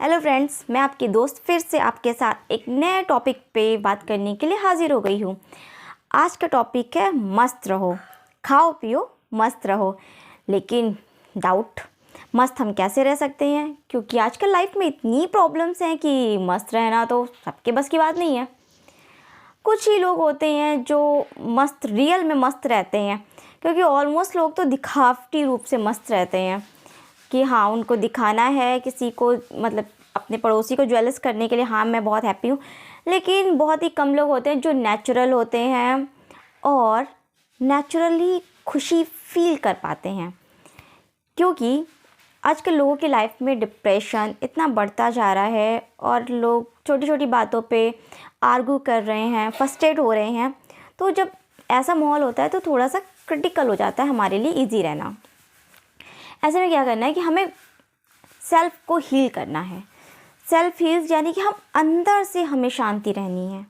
Hello friends, मैं आपकी दोस्त फिर से आपके साथ एक नए टॉपिक पे बात करने के लिए हाजिर हो गई हूँ। आज का टॉपिक है मस्त रहो, खाओ पियो मस्त रहो। लेकिन डाउट, मस्त हम कैसे रह सकते हैं? क्योंकि आजकल लाइफ में इतनी प्रॉब्लम्स हैं कि मस्त रहना तो सबके बस की बात नहीं है। कुछ ही लोग होते हैं जो मस्त रियल में मस्त रहते हैं, क्योंकि ऑलमोस्ट लोग तो दिखावटी रूप से मस्त रहते हैं कि हाँ उनको दिखाना है किसी को, मतलब अपने पड़ोसी को जेलस करने के लिए, हाँ मैं बहुत हैप्पी हूँ। लेकिन बहुत ही कम लोग होते हैं जो नेचुरल होते हैं और नेचुरली खुशी फील कर पाते हैं। क्योंकि आजकल लोगों की लाइफ में डिप्रेशन इतना बढ़ता जा रहा है और लोग छोटी छोटी बातों पे आर्गू कर रहे हैं, फ्रस्ट्रेट हो रहे हैं। तो जब ऐसा माहौल होता है तो थोड़ा सा क्रिटिकल हो जाता है हमारे लिए ईजी रहना। ऐसे में क्या करना है कि हमें सेल्फ को हील करना है। सेल्फ हील यानी कि हम अंदर से हमें शांति रहनी है।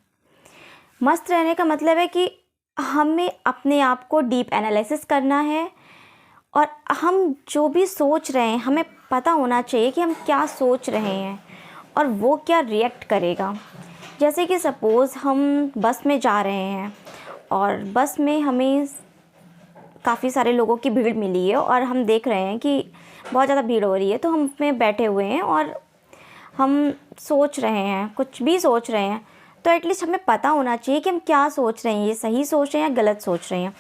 मस्त रहने का मतलब है कि हमें अपने आप को डीप एनालिसिस करना है और हम जो भी सोच रहे हैं हमें पता होना चाहिए कि हम क्या सोच रहे हैं और वो क्या रिएक्ट करेगा। जैसे कि सपोज़ हम बस में जा रहे हैं और बस में हमें काफ़ी सारे लोगों की भीड़ मिली है और हम देख रहे हैं कि बहुत ज़्यादा भीड़ हो रही है, तो हम उसमें बैठे हुए हैं और हम सोच रहे हैं, कुछ भी सोच रहे हैं। तो एटलीस्ट हमें पता होना चाहिए कि हम क्या सोच रहे हैं, ये सही सोच रहे हैं या गलत सोच रहे हैं।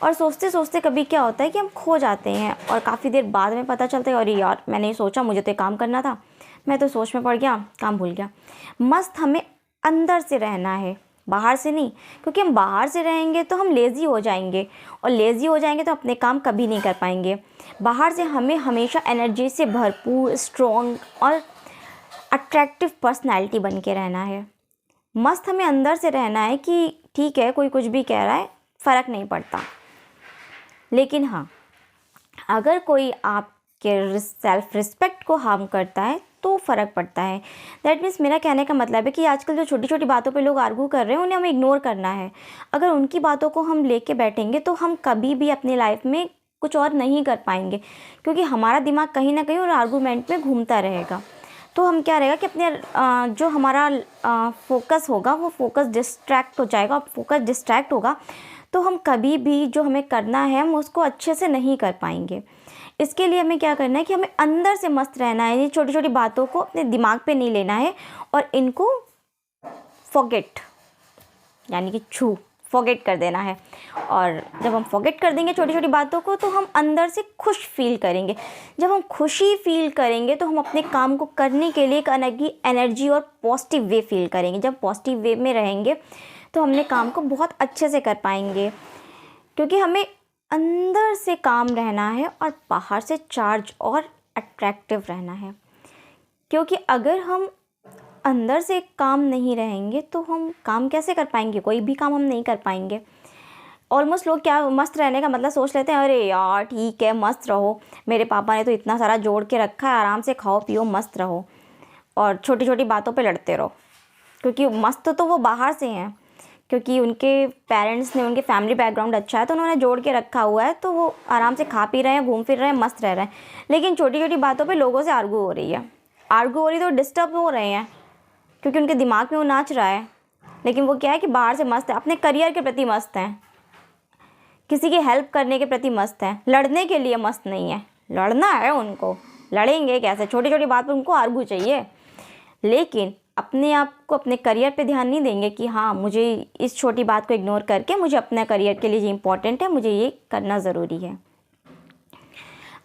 और सोचते सोचते कभी क्या होता है कि हम खो जाते हैं और काफ़ी देर बाद में पता चलता है, अरे यार मैंने सोचा, मुझे तो काम करना था, मैं तो सोच में पड़ गया, काम भूल गया। मस्त हमें अंदर से रहना है, बाहर से नहीं। क्योंकि हम बाहर से रहेंगे तो हम लेज़ी हो जाएंगे और लेज़ी हो जाएंगे तो अपने काम कभी नहीं कर पाएंगे। बाहर से हमें हमेशा एनर्जी से भरपूर, स्ट्रॉन्ग और अट्रैक्टिव पर्सनैलिटी बन के रहना है। मस्त हमें अंदर से रहना है कि ठीक है कोई कुछ भी कह रहा है, फ़र्क नहीं पड़ता। लेकिन हाँ, अगर कोई आपके सेल्फ रिस्पेक्ट को हार्म करता है तो फ़र्क पड़ता है। दैट मीन्स, मेरा कहने का मतलब है कि आजकल जो छोटी छोटी बातों पे लोग आर्गू कर रहे हैं उन्हें हमें इग्नोर करना है। अगर उनकी बातों को हम लेके बैठेंगे तो हम कभी भी अपनी लाइफ में कुछ और नहीं कर पाएंगे, क्योंकि हमारा दिमाग कहीं ना कहीं और आर्गूमेंट में घूमता रहेगा। तो हम क्या रहेगा कि अपने जो हमारा फोकस होगा वो फोकस डिस्ट्रैक्ट हो जाएगा। फोकस डिस्ट्रैक्ट होगा तो हम कभी भी जो हमें करना है हम उसको अच्छे से नहीं कर पाएंगे। इसके लिए हमें क्या करना है कि हमें अंदर से मस्त रहना है। ये छोटी छोटी बातों को अपने दिमाग पे नहीं लेना है और इनको फॉरगेट यानी कि फॉरगेट कर देना है। और जब हम फॉरगेट कर देंगे छोटी छोटी बातों को तो हम अंदर से खुश फील करेंगे। जब हम खुशी फील करेंगे तो हम अपने काम को करने के लिए एक अलग ही एनर्जी और पॉजिटिव वे फील करेंगे। जब पॉजिटिव वे में रहेंगे तो हमने काम को बहुत अच्छे से कर पाएंगे, क्योंकि हमें अंदर से काम रहना है और बाहर से चार्ज और अट्रैक्टिव रहना है। क्योंकि अगर हम अंदर से काम नहीं रहेंगे तो हम काम कैसे कर पाएंगे? कोई भी काम हम नहीं कर पाएंगे। ऑलमोस्ट लोग क्या मस्त रहने का मतलब सोच लेते हैं, अरे यार ठीक है मस्त रहो, मेरे पापा ने तो इतना सारा जोड़ के रखा है, आराम से खाओ पियो मस्त रहो और छोटी छोटी बातों पे लड़ते रहो। क्योंकि मस्त तो वो बाहर से हैं, क्योंकि उनके पेरेंट्स ने, उनके फैमिली बैकग्राउंड अच्छा है तो उन्होंने जोड़ के रखा हुआ है, तो वो आराम से खा पी रहे हैं, घूम फिर रहे हैं, मस्त रह रहे हैं। लेकिन छोटी छोटी बातों पे लोगों से आर्गू हो रही है, तो डिस्टर्ब हो रहे हैं, क्योंकि उनके दिमाग में वो नाच रहा है। लेकिन वो क्या है कि बाहर से मस्त है, अपने करियर के प्रति मस्त हैं, किसी की हेल्प करने के प्रति मस्त हैं, लड़ने के लिए मस्त नहीं है। लड़ना है उनको, लड़ेंगे कैसे? छोटी छोटी बात पर उनको आर्गू चाहिए, लेकिन अपने आप को, अपने करियर पे ध्यान नहीं देंगे कि हाँ मुझे इस छोटी बात को इग्नोर करके मुझे अपने करियर के लिए ये इम्पोर्टेंट है, मुझे ये करना ज़रूरी है।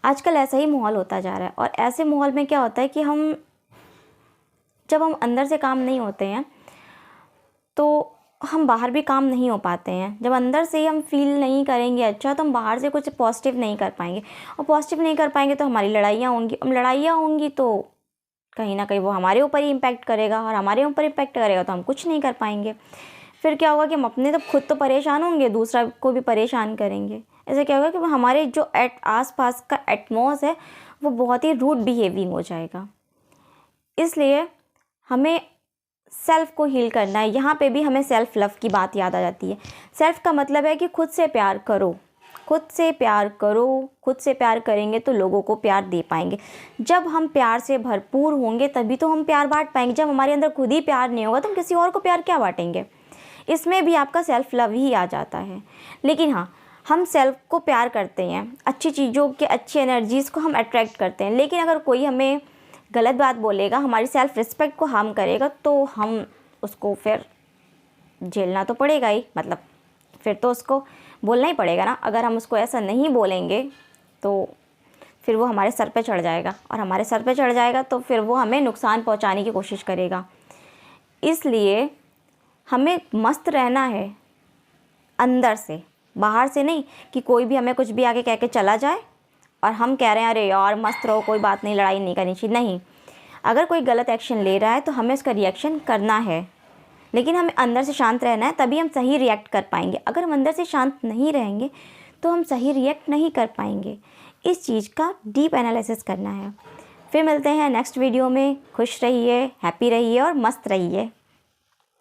आजकल ऐसा ही माहौल होता जा रहा है और ऐसे माहौल में क्या होता है कि जब हम अंदर से काम नहीं होते हैं तो हम बाहर भी काम नहीं हो पाते हैं। जब अंदर से ही हम फील नहीं करेंगे अच्छा तो हम बाहर से कुछ पॉजिटिव नहीं कर पाएंगे, और पॉजिटिव नहीं कर पाएंगे तो हमारी लड़ाइयाँ होंगी। अब लड़ाइयाँ होंगी तो कहीं ना कहीं वो हमारे ऊपर ही इम्पैक्ट करेगा, और हमारे ऊपर इम्पैक्ट करेगा तो हम कुछ नहीं कर पाएंगे। फिर क्या होगा कि हम अपने तो खुद तो परेशान होंगे, दूसरा को भी परेशान करेंगे। ऐसे क्या होगा कि हमारे जो आस पास का एटमॉस है वो बहुत ही रूड बिहेविंग हो जाएगा। इसलिए हमें सेल्फ को हील करना है। यहाँ पे भी हमें सेल्फ लव की बात याद आ जाती है। सेल्फ का मतलब है कि खुद से प्यार करो, खुद से प्यार करो, खुद से प्यार करेंगे तो लोगों को प्यार दे पाएंगे। जब हम प्यार से भरपूर होंगे तभी तो हम प्यार बांट पाएंगे। जब हमारे अंदर खुद ही प्यार नहीं होगा तो हम किसी और को प्यार क्या बांटेंगे। इसमें भी आपका सेल्फ़ लव ही आ जाता है। लेकिन हाँ, हम सेल्फ को प्यार करते हैं, अच्छी चीज़ों के, अच्छी एनर्जीज़ को हम अट्रैक्ट करते हैं। लेकिन अगर कोई हमें गलत बात बोलेगा, हमारी सेल्फ़ रिस्पेक्ट को हार्म करेगा, तो हम उसको फिर झेलना तो पड़ेगा ही। मतलब फिर तो उसको बोलना ही पड़ेगा ना। अगर हम उसको ऐसा नहीं बोलेंगे तो फिर वो हमारे सर पे चढ़ जाएगा, और हमारे सर पे चढ़ जाएगा तो फिर वो हमें नुकसान पहुंचाने की कोशिश करेगा। इसलिए हमें मस्त रहना है अंदर से, बाहर से नहीं कि कोई भी हमें कुछ भी आके कह के चला जाए और हम कह रहे हैं अरे यार मस्त रहो, कोई बात नहीं, लड़ाई नहीं करनी चाहिए। नहीं, अगर कोई गलत एक्शन ले रहा है तो हमें उसका रिएक्शन करना है, लेकिन हमें अंदर से शांत रहना है, तभी हम सही रिएक्ट कर पाएंगे। अगर हम अंदर से शांत नहीं रहेंगे तो हम सही रिएक्ट नहीं कर पाएंगे। इस चीज़ का डीप एनालिसिस करना है। फिर मिलते हैं नेक्स्ट वीडियो में। खुश रहिए, हैप्पी रहिए और मस्त रहिए।